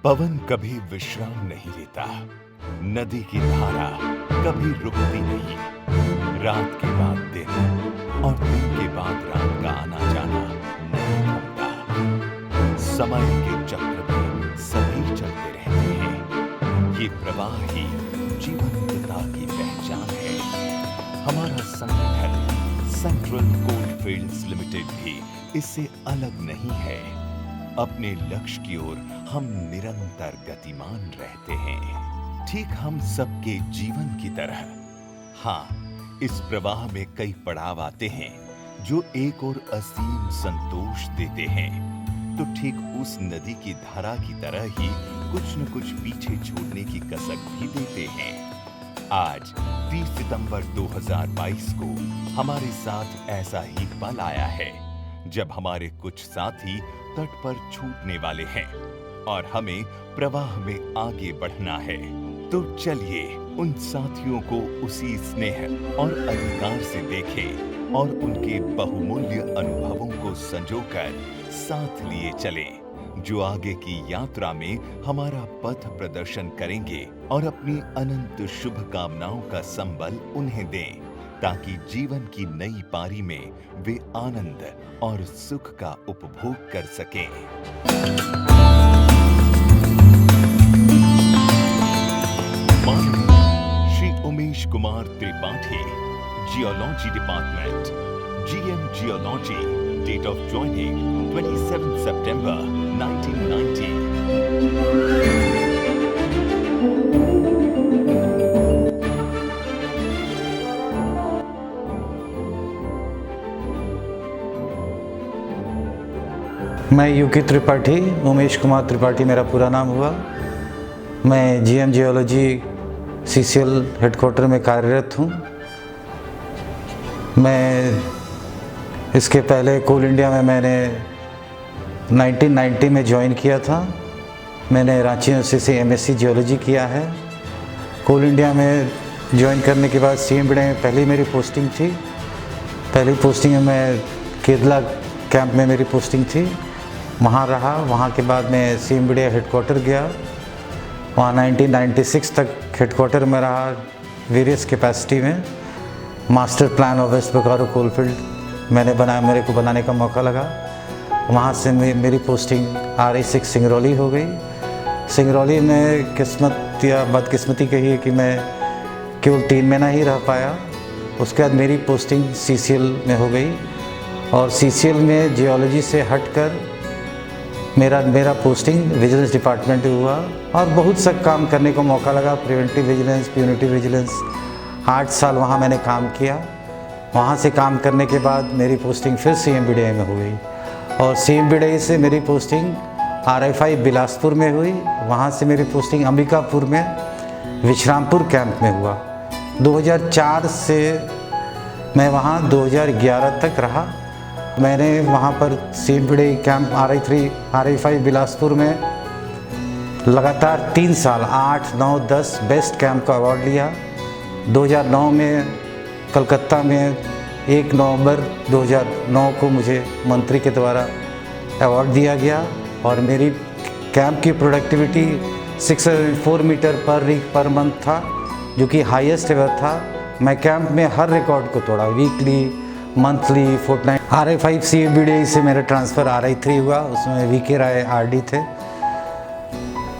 पवन कभी विश्राम नहीं लेता, नदी की धारा कभी रुकती नहीं। रात के बाद दिन और दिन के बाद रात का आना जाना नहीं थमता। समय के चक्र में सभी चलते रहते हैं। ये प्रवाह ही जीवंतता की पहचान है। हमारा संगठन सेंट्रल कोलफील्ड्स लिमिटेड भी इससे अलग नहीं है। अपने लक्ष्य की ओर हम निरंतर गतिमान रहते हैं, ठीक हम सबके जीवन की तरह। हाँ, इस प्रवाह में कई पड़ाव आते हैं जो एक और असीम संतोष देते हैं, तो ठीक उस नदी की धारा की तरह ही कुछ न कुछ पीछे छोड़ने की कसक भी देते हैं। आज 30 सितंबर 2022 को हमारे साथ ऐसा ही पल आया है जब हमारे कुछ साथी तट पर छूटने वाले हैं और हमें प्रवाह में आगे बढ़ना है। तो चलिए उन साथियों को उसी स्नेह और अधिकार से देखें और उनके बहुमूल्य अनुभवों को संजोकर साथ लिए चलें, जो आगे की यात्रा में हमारा पथ प्रदर्शन करेंगे और अपनी अनंत शुभकामनाओं का संबल उन्हें दें, ताकि जीवन की नई पारी में वे आनंद और सुख का उपभोग कर सकें। Shri Umesh Kumar Tripathi, geology department, GM geology, date of joining 27 सितंबर 1990। मैं यूके त्रिपाठी, उमेश कुमार त्रिपाठी मेरा पूरा नाम हुआ। मैं GM जियोलॉजी CCL हेडक्वार्टर में कार्यरत हूँ। मैं इसके पहले कोल इंडिया में मैंने 1990 में ज्वाइन किया था। मैंने रांची यूनिवर्सिटी से MSc जियोलॉजी किया है। कोल इंडिया में ज्वाइन करने के बाद CM BD में पहली मेरी पोस्टिंग थी। पहली पोस्टिंग में मैं केरला कैंप में मेरी पोस्टिंग थी, वहाँ रहा। वहाँ के बाद मैं CM BD हेडक्वार्टर गया, वहाँ 1996 तक हेडक्वार्टर में रहा वेरियस कैपेसिटी में। Master plan of West Bokaro coalfield मैंने बनाया, मेरे को बनाने का मौका लगा। वहाँ से मेरी पोस्टिंग RI6 सिंगरौली हो गई। सिंगरौली में किस्मत या बदकिस्मती कहिए कि मैं केवल 3 महीना ही रह पाया। उसके बाद मेरी पोस्टिंग CCL में हो गई और CCL में जियोलॉजी से हटकर मेरा पोस्टिंग विजिलेंस डिपार्टमेंट में हुआ और बहुत सा काम करने को मौका लगा। प्रिवेंटिव विजिलेंस, प्यूनिटिव विजिलेंस, 8 साल वहाँ मैंने काम किया। वहाँ से काम करने के बाद मेरी पोस्टिंग फिर CM BD में हो गई और CM BD से मेरी पोस्टिंग RI5 बिलासपुर में हुई। वहाँ से मेरी पोस्टिंग अंबिकापुर में विश्रामपुर कैंप में हुआ। 2004 से मैं वहाँ 2011 तक रहा। मैंने वहाँ पर CM BD camp RI3, RI5 Bilaspur में लगातार 3 साल 8, 9, 10 बेस्ट कैंप का अवार्ड लिया। 2009 में कलकत्ता में 1 नवंबर 2009 को मुझे मंत्री के द्वारा अवार्ड दिया गया और मेरी कैंप की productivity 604 metre per week per month था, जो कि हाईएस्ट एवर था। मैं कैंप में हर रिकॉर्ड को तोड़ा, weekly, monthly, fortnight. RI5 CM BD से मेरा ट्रांसफ़र RI3 हुआ, उसमें VK राय RD थे।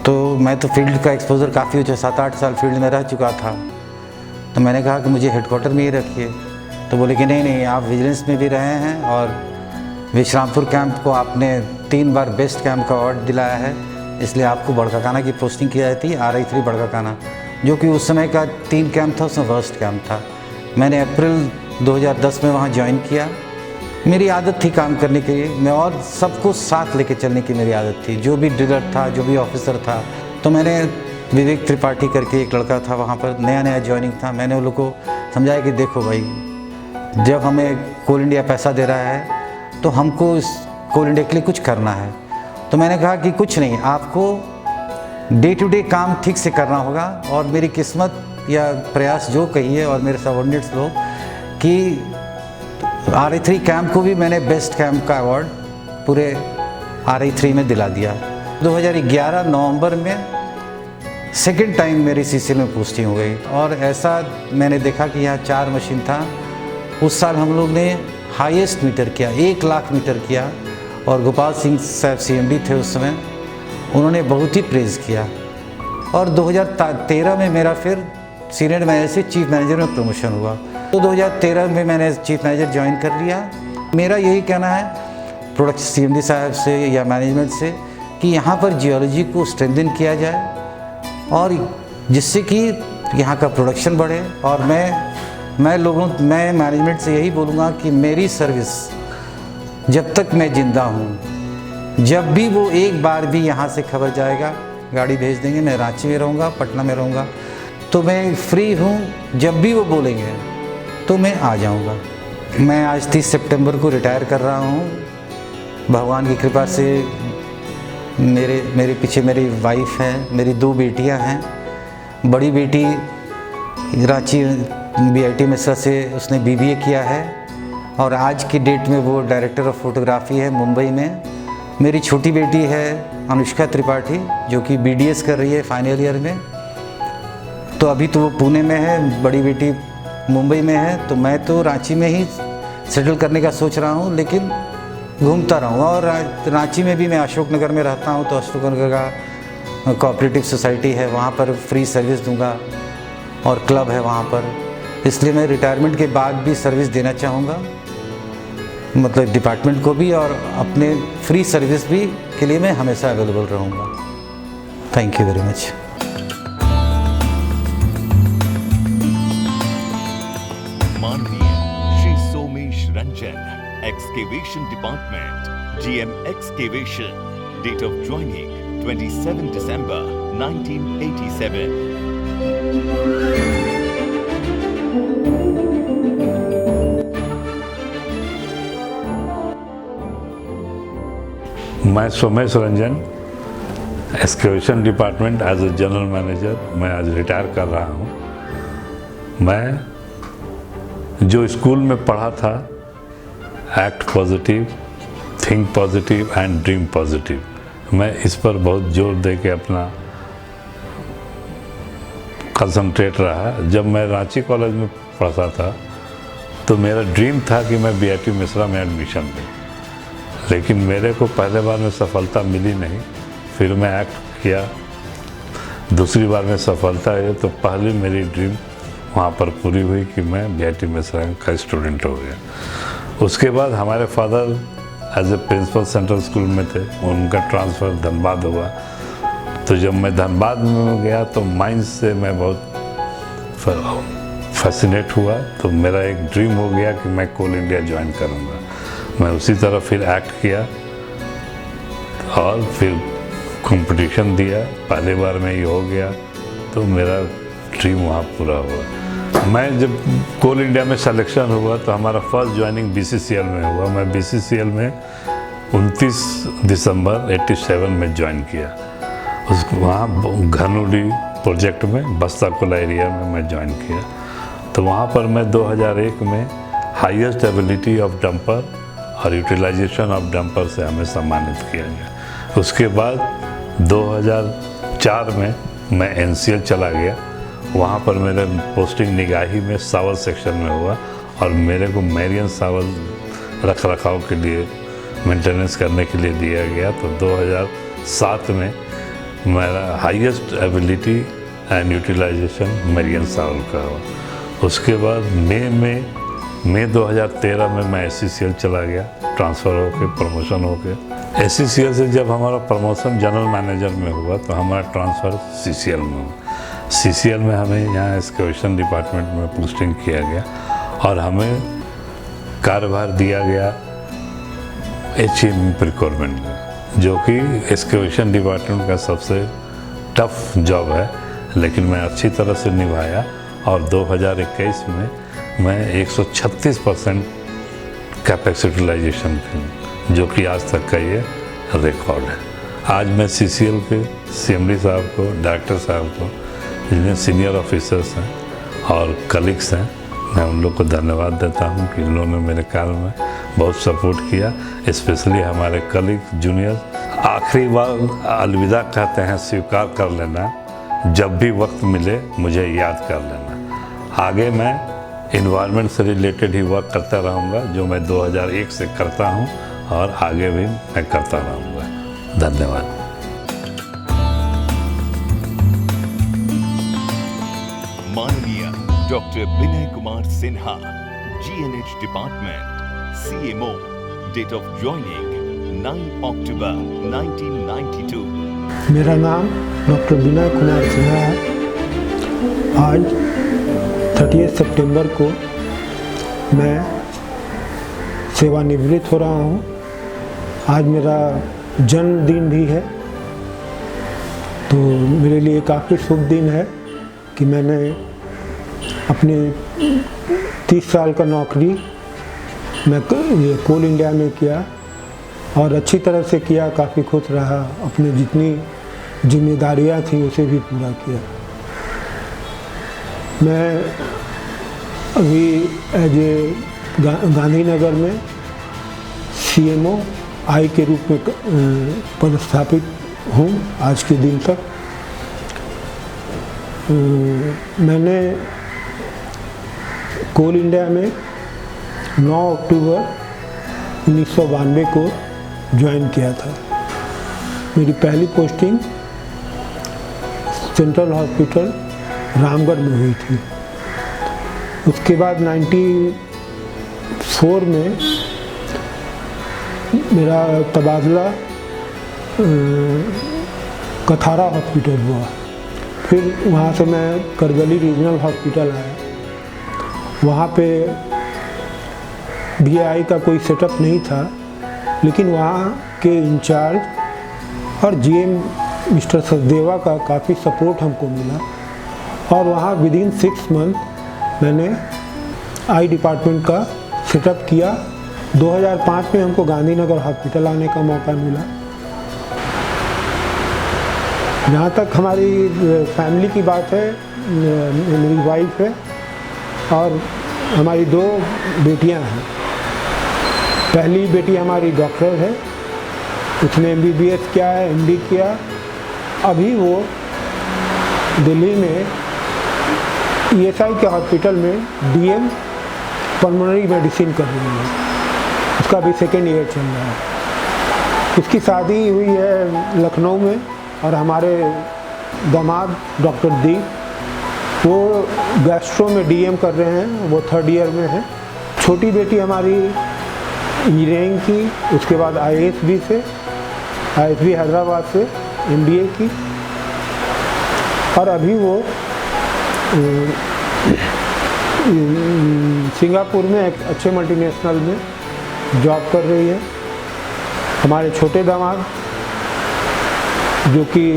तो मैं तो फील्ड का एक्सपोजर काफ़ी हो चुका, 7-8 साल फील्ड में रह चुका था। तो मैंने कहा कि मुझे हेडक्वार्टर में ही रखिए। तो बोले कि नहीं, आप विजिलेंस में भी रहे हैं और विश्रामपुर कैंप को आपने 3 बार बेस्ट कैंप का अवार्ड दिलाया है, इसलिए आपको बड़काकाना की पोस्टिंग की जाती है, RI3 बड़काकाना, जो कि उस समय का 3 कैंप था, उसमें वर्स्ट कैंप था। मैंने अप्रैल 2010 में वहाँ ज्वाइन किया। मेरी आदत थी काम करने के लिए, मैं और सबको साथ लेके चलने की मेरी आदत थी। जो भी ड्रिलर था, जो भी ऑफिसर था, तो मैंने विवेक त्रिपाठी करके एक लड़का था वहाँ पर, नया ज्वाइनिंग था। मैंने उन लोगों को समझाया कि देखो भाई, जब हमें कोल इंडिया पैसा दे रहा है तो हमको इस कोल इंडिया के लिए कुछ करना है। तो मैंने कहा कि कुछ नहीं, आपको डे टू डे काम ठीक से करना होगा। और मेरी किस्मत या प्रयास जो कहिए और मेरे सबऑर्डिनेट्स लोग कि RI3 कैंप को भी मैंने बेस्ट कैंप का अवार्ड पूरे RI3 में दिला दिया। 2011 नवंबर में सेकंड टाइम मेरी सीसीएल में पोस्टिंग हो गई। और ऐसा मैंने देखा कि यहाँ 4 मशीन था। उस साल हम लोग ने हाईएस्ट मीटर किया, 1 लाख मीटर किया। और गोपाल सिंह साहब सीएमडी थे उस समय, उन्होंने बहुत ही प्रेज़ किया। और 2013 में मेरा फिर सीनियर मैनेजर से चीफ मैनेजर में प्रमोशन हुआ। तो 2013 में मैंने चीफ मैनेजर ज्वाइन कर लिया। मेरा यही कहना है प्रोडक्ट सीएमडी साहब से या मैनेजमेंट से कि यहाँ पर जियोलॉजी को स्ट्रेंथन किया जाए और जिससे कि यहाँ का प्रोडक्शन बढ़े। और मैं मैनेजमेंट से यही बोलूँगा कि मेरी सर्विस जब तक मैं ज़िंदा हूँ, जब भी वो एक बार भी यहाँ से खबर जाएगा, गाड़ी भेज देंगे। मैं रांची में रहूँगा, पटना में रहूँगा, तो मैं फ्री हूँ। जब भी वो बोलेंगे तो मैं आ जाऊँगा। मैं आज 30 सितंबर को रिटायर कर रहा हूँ। भगवान की कृपा से मेरे पीछे मेरी वाइफ है, मेरी 2 बेटियाँ हैं। बड़ी बेटी रांची बीआईटी मिश्रा से उसने बीबीए किया है और आज की डेट में वो डायरेक्टर ऑफ फोटोग्राफी है मुंबई में। मेरी छोटी बेटी है अनुष्का त्रिपाठी, जो कि बीडीएस कर रही है फाइनल ईयर में। तो अभी तो वो पुणे में है, बड़ी बेटी मुंबई में है। तो मैं तो रांची में ही सेटल करने का सोच रहा हूँ, लेकिन घूमता रहूँगा। और रांची में भी मैं अशोकनगर में रहता हूँ, तो अशोकनगर का कोऑपरेटिव सोसाइटी है, वहाँ पर फ्री सर्विस दूँगा और क्लब है वहाँ पर। इसलिए मैं रिटायरमेंट के बाद भी सर्विस देना चाहूँगा, मतलब डिपार्टमेंट को भी, और अपने फ्री सर्विस भी के लिए मैं हमेशा अवेलेबल रहूँगा। Thank you very much. माननीय Shri Somesh Ranjan, excavation department, GM excavation, date of joining 27 दिसंबर 1987। मैं Somesh Ranjan, excavation department as a general manager, मैं आज रिटायर कर रहा हूँ। मैं जो स्कूल में पढ़ा था, act positive, think positive and dream positive, मैं इस पर बहुत जोर दे के अपना कंसंट्रेट रहा। जब मैं रांची कॉलेज में पढ़ता था तो मेरा ड्रीम था कि मैं बीआईटी मिश्रा में एडमिशन लूँ, लेकिन मेरे को पहले बार में सफलता मिली नहीं। फिर मैं एक्ट किया, दूसरी बार में सफलता आई, तो पहली मेरी ड्रीम वहाँ पर पूरी हुई कि मैं बीआईटी मिश्रा का स्टूडेंट हो गया। उसके बाद हमारे father as a principal central school में थे, उनका ट्रांसफ़र धनबाद हुआ। तो जब मैं धनबाद में गया तो माइंस से मैं बहुत फैसिनेट हुआ। तो मेरा एक ड्रीम हो गया कि मैं कोल इंडिया ज्वाइन करूँगा। मैं उसी तरह फिर एक्ट किया और फिर कंपटीशन दिया। पहली बार में ये हो गया तो मेरा ड्रीम वहाँ पूरा हुआ। मैं जब कोल इंडिया में सिलेक्शन हुआ तो हमारा फर्स्ट ज्वाइनिंग बीसीसीएल में हुआ। मैं बीसीसीएल में 29 दिसंबर 87 में ज्वाइन किया। वहाँ घनौली प्रोजेक्ट में बस्ता कोला एरिया में मैं ज्वाइन किया। तो वहाँ पर मैं 2001 में हाईएस्ट एबिलिटी ऑफ डंपर और यूटिलाइजेशन ऑफ डंपर से हमें सम्मानित किया गया। उसके बाद 2004 में मैं एनसीएल चला गया। वहाँ पर मेरे पोस्टिंग निगाही में सावल सेक्शन में हुआ और मेरे को मैरियन सावल रख रखाव के लिए मेंटेनेंस करने के लिए दिया गया। तो 2007 में मेरा हाईएस्ट एबिलिटी एंड यूटिलाइजेशन मैरियन सावल का हुआ। उसके बाद मई 2013 में मैं एससीसीएल चला गया, ट्रांसफ़र होके प्रमोशन होके। एससीसीएल से जब हमारा प्रमोशन जनरल मैनेजर में हुआ तो हमारा ट्रांसफ़र सीसीएल में हुआ। सीसीएल में हमें यहाँ एक्सकेवेशन डिपार्टमेंट में पोस्टिंग किया गया और हमें कार्यभार दिया गया HEM प्रिक्योरमेंट में, जो कि एक्सकेवेशन डिपार्टमेंट का सबसे टफ जॉब है, लेकिन मैं अच्छी तरह से निभाया। और 2021 में मैं 136% कैपेक्स यूटिलाइजेशन थी, जो कि आज तक का ये रिकॉर्ड है। आज मैं सीसीएल के सीएमडी साहब को, डायरेक्टर साहब को, जितने सीनियर ऑफिसर्स हैं और कलीग्स हैं, मैं उन लोग को धन्यवाद देता हूं कि उन्होंने मेरे कार्य में बहुत सपोर्ट किया। स्पेशली हमारे कलीग जूनियर, आखिरी बार अलविदा कहते हैं, स्वीकार कर लेना, जब भी वक्त मिले मुझे याद कर लेना। आगे मैं इन्वायरमेंट से रिलेटेड ही वर्क करता रहूँगा, जो मैं 2001 से करता हूँ और आगे भी मैं करता रहूँगा। धन्यवाद। माननीय doctor Vinay Kumar Sinha, GNH department, CMO, date of joining 9 अक्टूबर 1992। मेरा नाम डॉक्टर विनय कुमार सिन्हा है। आज 30 सितंबर को मैं सेवानिवृत्त हो रहा हूँ। आज मेरा जन्मदिन भी है, तो मेरे लिए काफ़ी शुभ दिन है कि मैंने अपने 30 साल का नौकरी मैं ये कोल इंडिया में किया और अच्छी तरह से किया, काफ़ी खुश रहा, अपनी जितनी जिम्मेदारियां थी उसे भी पूरा किया। मैं अभी एज ए गांधीनगर में CMO आई के रूप में पदस्थापित हूँ आज के दिन तक। मैंने कोल इंडिया में 9 अक्टूबर 1992 को ज्वाइन किया था। मेरी पहली पोस्टिंग सेंट्रल हॉस्पिटल रामगढ़ में हुई थी। उसके बाद 94 में मेरा तबादला कथारा हॉस्पिटल हुआ। फिर वहाँ से मैं करगली रीजनल हॉस्पिटल आया। वहाँ पे VI का कोई सेटअप नहीं था, लेकिन वहाँ के इंचार्ज और GM मिस्टर सचदेवा का काफ़ी सपोर्ट हमको मिला और वहाँ विदिन 6 मंथ मैंने आई डिपार्टमेंट का सेटअप किया। 2005 में हमको गांधीनगर हॉस्पिटल आने का मौका मिला। जहाँ तक हमारी फैमिली की बात है, मेरी वाइफ है और हमारी 2 बेटियाँ हैं। पहली बेटी हमारी डॉक्टर है, उसने MBBS किया है, MD किया। अभी वो दिल्ली में ESI के हॉस्पिटल में DM पल्मोनरी मेडिसिन कर रही है। उसका भी 2nd ईयर चल रहा है। उसकी शादी हुई है लखनऊ में और हमारे दामाद डॉक्टर दीप, वो गैस्ट्रो में DM कर रहे हैं, वो 3rd ईयर में है। छोटी बेटी हमारी इंजीनियरिंग की, उसके बाद ISB हैदराबाद से MBA की और अभी वो सिंगापुर में एक अच्छे मल्टीनेशनल में जॉब कर रही है। हमारे छोटे दामाद जो कि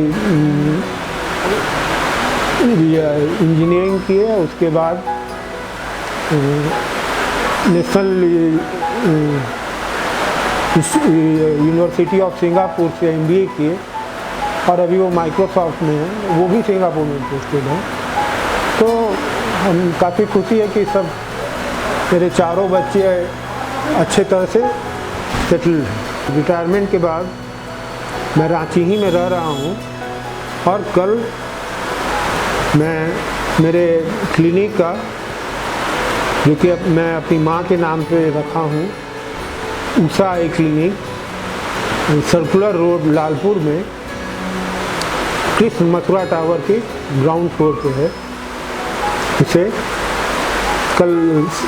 इंजीनियरिंग की है, उसके बाद नेशनल यूनिवर्सिटी ऑफ सिंगापुर से MBA किए और अभी वो माइक्रोसॉफ्ट में है, वो भी सिंगापुर में पोस्टेड है। तो हम काफ़ी खुशी है कि सब मेरे चारों बच्चे अच्छे तरह से सेटल्ड हैं। रिटायरमेंट के बाद मैं रांची ही में रह रहा हूँ और कल मैं मेरे क्लिनिक का, जो कि मैं अपनी माँ के नाम पे रखा हूँ, Usha eye clinic, circular road Lalpur में कृष्ण मथुरा टावर के ग्राउंड फ्लोर पे है। इसे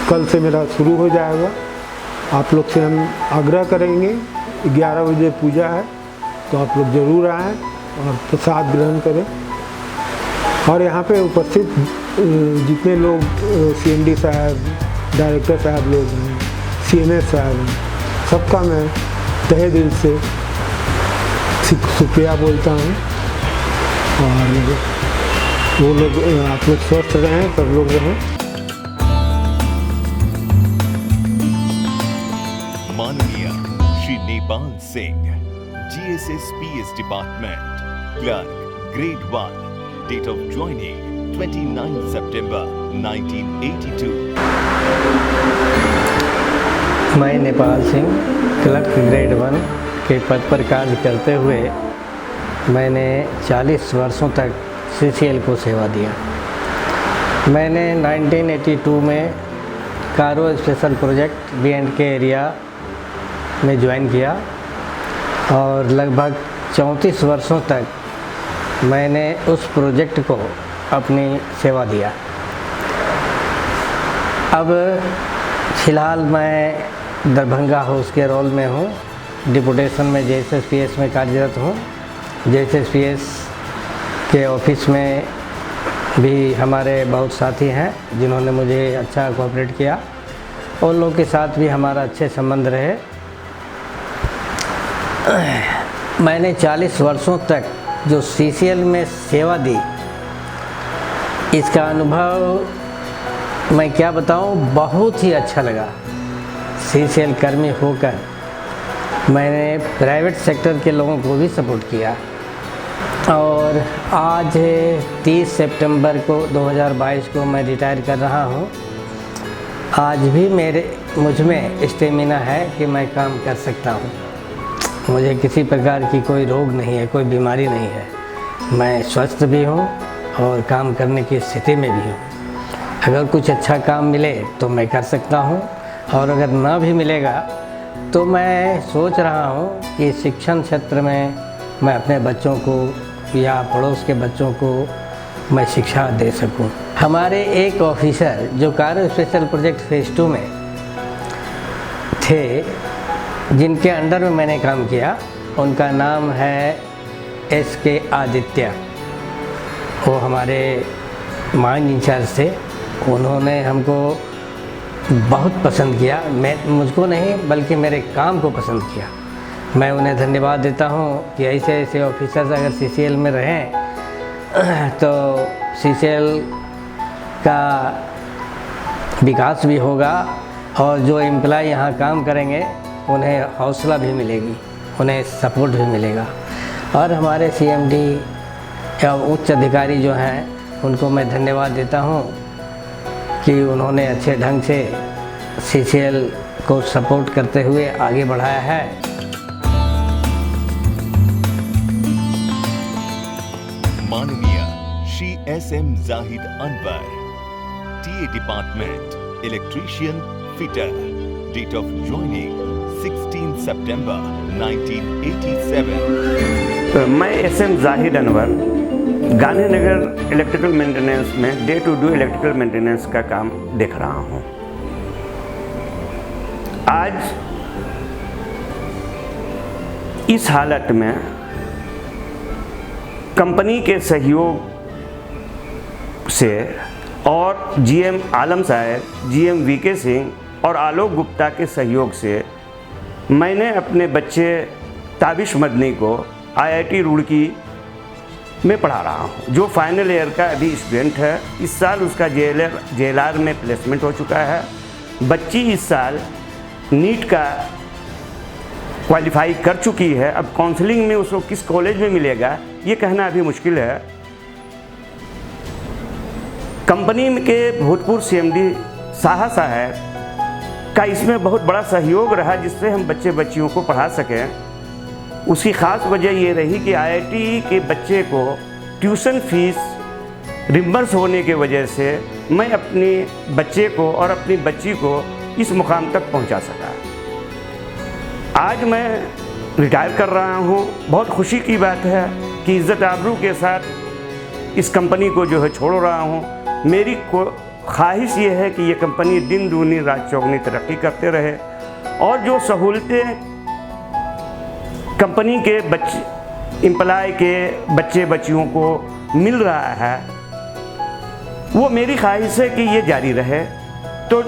कल से मेरा शुरू हो जाएगा। आप लोग से हम आग्रह करेंगे, 11 बजे पूजा है, तो आप लोग ज़रूर आएँ और प्रसाद ग्रहण करें। और यहाँ पे उपस्थित जितने लोग CMD साहब, डायरेक्टर साहब लोग हैं, CMS साहब हैं, सबका मैं तहे दिल से शुक्रिया बोलता हूँ। और वो लोग, आप लोग स्वस्थ रहें, सब लोग रहें। माननीय Shri Nepal Singh, GSS PS department, clerk, grade 1, date of joining 29 September 1982। मैं नेपाल सिंह, क्लर्क ग्रेड 1, के पद पर कार्य करते हुए मैंने 40 वर्षों तक CCL को सेवा दिया। मैंने 1982 में कारो स्पेशल प्रोजेक्ट B&K एरिया में ज्वाइन किया और लगभग 34 वर्षों तक मैंने उस प्रोजेक्ट को अपनी सेवा दिया। अब फ़िलहाल मैं दरभंगा हाउस के रोल में हूँ, डिपुटेशन में JSSPS में कार्यरत हूँ। JSSPS के ऑफिस में भी हमारे बहुत साथी हैं जिन्होंने मुझे अच्छा कोऑपरेट किया, उन लोगों के साथ भी हमारा अच्छे संबंध रहे। मैंने 40 वर्षों तक जो CCL में सेवा दी, इसका अनुभव मैं क्या बताऊं, बहुत ही अच्छा लगा। CCL कर्मी होकर मैंने प्राइवेट सेक्टर के लोगों को भी सपोर्ट किया और आज 30 सितंबर को 2022 को मैं रिटायर कर रहा हूं। आज भी मुझ में स्टेमिना है कि मैं काम कर सकता हूं। मुझे किसी प्रकार की कोई रोग नहीं है, कोई बीमारी नहीं है। मैं स्वस्थ भी हूँ और काम करने की स्थिति में भी हूँ। अगर कुछ अच्छा काम मिले तो मैं कर सकता हूँ और अगर ना भी मिलेगा तो मैं सोच रहा हूँ कि शिक्षण क्षेत्र में मैं अपने बच्चों को या पड़ोस के बच्चों को मैं शिक्षा दे सकूँ। हमारे एक ऑफिसर जो कारो स्पेशल प्रोजेक्ट फेज़ 2 में थे, जिनके अंडर में मैंने काम किया, उनका नाम है SK आदित्य। वो हमारे माइंड इंचार्ज थे। उन्होंने हमको बहुत पसंद किया, मुझको नहीं बल्कि मेरे काम को पसंद किया। मैं उन्हें धन्यवाद देता हूँ कि ऐसे ऐसे ऑफिसर्स अगर CCL में रहें तो CCL का विकास भी होगा और जो एम्प्लॉय यहाँ काम करेंगे उन्हें हौसला भी मिलेगी, उन्हें सपोर्ट भी मिलेगा। और हमारे CMD या उच्च अधिकारी जो हैं उनको मैं धन्यवाद देता हूँ कि उन्होंने अच्छे ढंग से CCL को सपोर्ट करते हुए आगे बढ़ाया है। माननीय Shri SM Zahid Anwar, TA department, electrician fitter, date of joining 16 सितंबर 1987। मैं SM Zahid Anwar Gandhinagar electrical maintenance में day to day electrical maintenance का काम देख रहा हूं। आज इस हालत में कंपनी के सहयोग से और GM आलम साहब, GM VK सिंह और आलोक गुप्ता के सहयोग से मैंने अपने बच्चे ताबिश मदनी को IIT रुड़की में पढ़ा रहा हूँ, जो फाइनल ईयर का अभी स्टूडेंट है। इस साल उसका JLR में प्लेसमेंट हो चुका है। बच्ची इस साल नीट का क्वालिफाई कर चुकी है। अब काउंसलिंग में उसको किस कॉलेज में मिलेगा ये कहना अभी मुश्किल है। कंपनी के भूतपूर्व CMD साहा साहब का इसमें बहुत बड़ा सहयोग रहा, जिससे हम बच्चियों को पढ़ा सकें। उसकी ख़ास वजह ये रही कि IIT के बच्चे को ट्यूशन फीस रिम्बर्स होने के वजह से मैं अपने बच्चे को और अपनी बच्ची को इस मुकाम तक पहुंचा सका। आज मैं रिटायर कर रहा हूं। बहुत खुशी की बात है कि इज़्ज़त आबरू के साथ इस कंपनी को जो है छोड़ रहा हूं। मेरी ख्वाहिश ये है कि ये कंपनी दिन दूनी रात चौगुनी तरक्की करते रहे और जो सहूलतें कंपनी के एम्प्लॉय के बच्चे बच्चियों को मिल रहा है, वो मेरी ख्वाहिश है कि ये जारी रहे, तो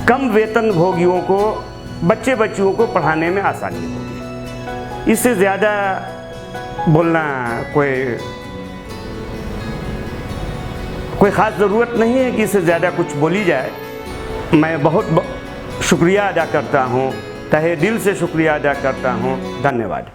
कम वेतन भोगियों को बच्चे बच्चियों को पढ़ाने में आसानी होगी। इससे ज़्यादा बोलना कोई ख़ास ज़रूरत नहीं है कि इससे ज़्यादा कुछ बोली जाए। मैं बहुत शुक्रिया अदा करता हूँ, तहे दिल से शुक्रिया अदा करता हूँ। धन्यवाद।